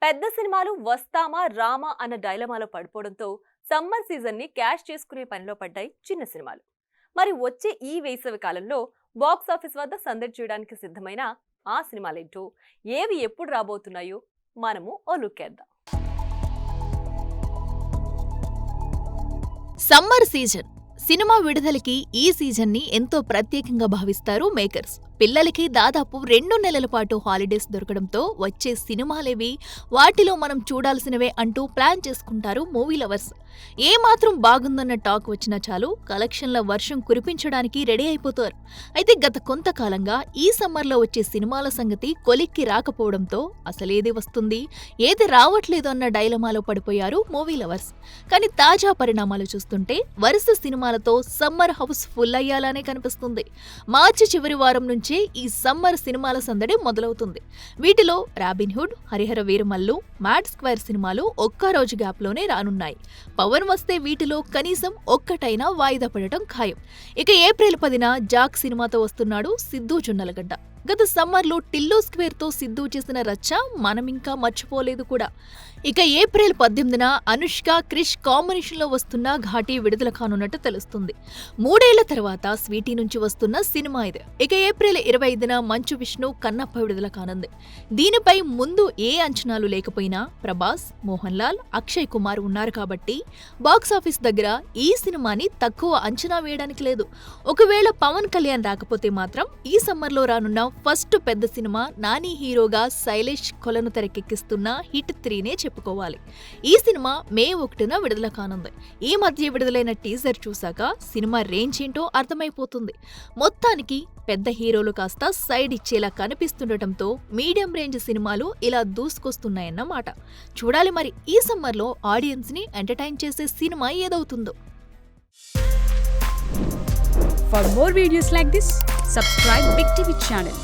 పెద్ద సినిమాలు వస్తామా రామా అన్న డైలమాలో పడిపోవడంతో సమ్మర్ సీజన్ ని క్యాష్ చేసుకునే పనిలో పడ్డాయి చిన్న సినిమాలు. మరి వచ్చే ఈ వేసవి కాలంలో బాక్స్ ఆఫీస్ వద్ద సందడి చేయడానికి సిద్ధమైన ఆ సినిమాలేంటో, ఏవి ఎప్పుడు రాబోతున్నాయో మనము ఓ లుక్ వేద్దాం. సమ్మర్ సీజన్ సినిమా విడుదలకి ఈ సీజన్ని ఎంతో ప్రత్యేకంగా భావిస్తారు మేకర్స్. పిల్లలకి దాదాపు 2 నెలల పాటు హాలిడేస్ దొరకడంతో వచ్చే సినిమాలేవి, వాటిలో మనం చూడాల్సినవే అంటూ ప్లాన్ చేసుకుంటారు మూవీ లవర్స్. ఏమాత్రం బాగుందన్న టాక్ వచ్చినా చాలు కలెక్షన్ల వర్షం కురిపించడానికి రెడీ అయిపోతారు. అయితే గత కొంతకాలంగా ఈ సమ్మర్లో వచ్చే సినిమాల సంగతి కొలిక్కి రాకపోవడంతో అసలేది వస్తుంది, ఏది రావట్లేదు అన్న డైలమాలో పడిపోయారు మూవీ లవర్స్. కానీ తాజా పరిణామాలు చూస్తుంటే వరుస సినిమాలతో సమ్మర్ హౌస్ ఫుల్ అయ్యాలనే కనిపిస్తుంది. మార్చి చివరి వారం నుంచే ఈ సమ్మర్ సినిమాల సందడి మొదలవుతుంది. వీటిలో Robinhood, Harihara Veeramallu, Mad Square సినిమాలు ఒక్క రోజు గ్యాప్లోనే రానున్నాయి. పవన్ వస్తే వీటిలో కనీసం ఒక్కటైనా వాయిదా పడటం ఖాయం. ఇక ఏప్రిల్ 10న జాక్ సినిమాతో వస్తున్నాడు సిద్ధూ జొన్నలగడ్డ. గత సమ్మర్లో టిల్లు స్క్వేర్తో సిద్ధూ చేసిన రచ్చ మనమింకా మర్చిపోలేదు కూడా. ఇక ఏప్రిల్ 18న అనుష్క, క్రిష్ కాంబినేషన్లో వస్తున్న ఘాటీ విడుదల కానున్నట్టు తెలుస్తుంది. 3 ఏళ్ల తర్వాత స్వీటీ నుంచి వస్తున్న సినిమా ఇది. ఇక ఏప్రిల్ 25న మంచు విష్ణు, కన్నప్ప విడుదల కానుంది. దీనిపై ముందు ఏ అంచనాలు లేకపోయినా ప్రభాస్, మోహన్ లాల్, అక్షయ్ కుమార్ ఉన్నారు కాబట్టి బాక్సాఫీస్ దగ్గర ఈ సినిమాని తక్కువ అంచనా వేయడానికి లేదు. ఒకవేళ పవన్ కళ్యాణ్ రాకపోతే మాత్రం ఈ సమ్మర్లో రానున్న ఫస్ట్ పెద్ద సినిమా నాని హీరోగా శైలేష్ కొలను తెరకెక్కిస్తున్న హిట్ 3నే చెప్పుకోవాలి. ఈ సినిమా మే 1న విడుదల కానుంది. ఈ మధ్య విడుదలైన టీజర్ చూశాక సినిమా రేంజ్ ఏంటో అర్థమైపోతుంది. మొత్తానికి పెద్ద హీరోలు కాస్త సైడ్ ఇచ్చేలా కనిపిస్తుండటంతో మీడియం రేంజ్ సినిమాలు ఇలా దూసుకొస్తున్నాయన్నమాట. చూడాలి మరి ఈ సమ్మర్లో ఆడియన్స్ ని ఎంటర్టైన్ చేసే cinema ఏదవుతుందో. For more videos like this, subscribe Big TV channel.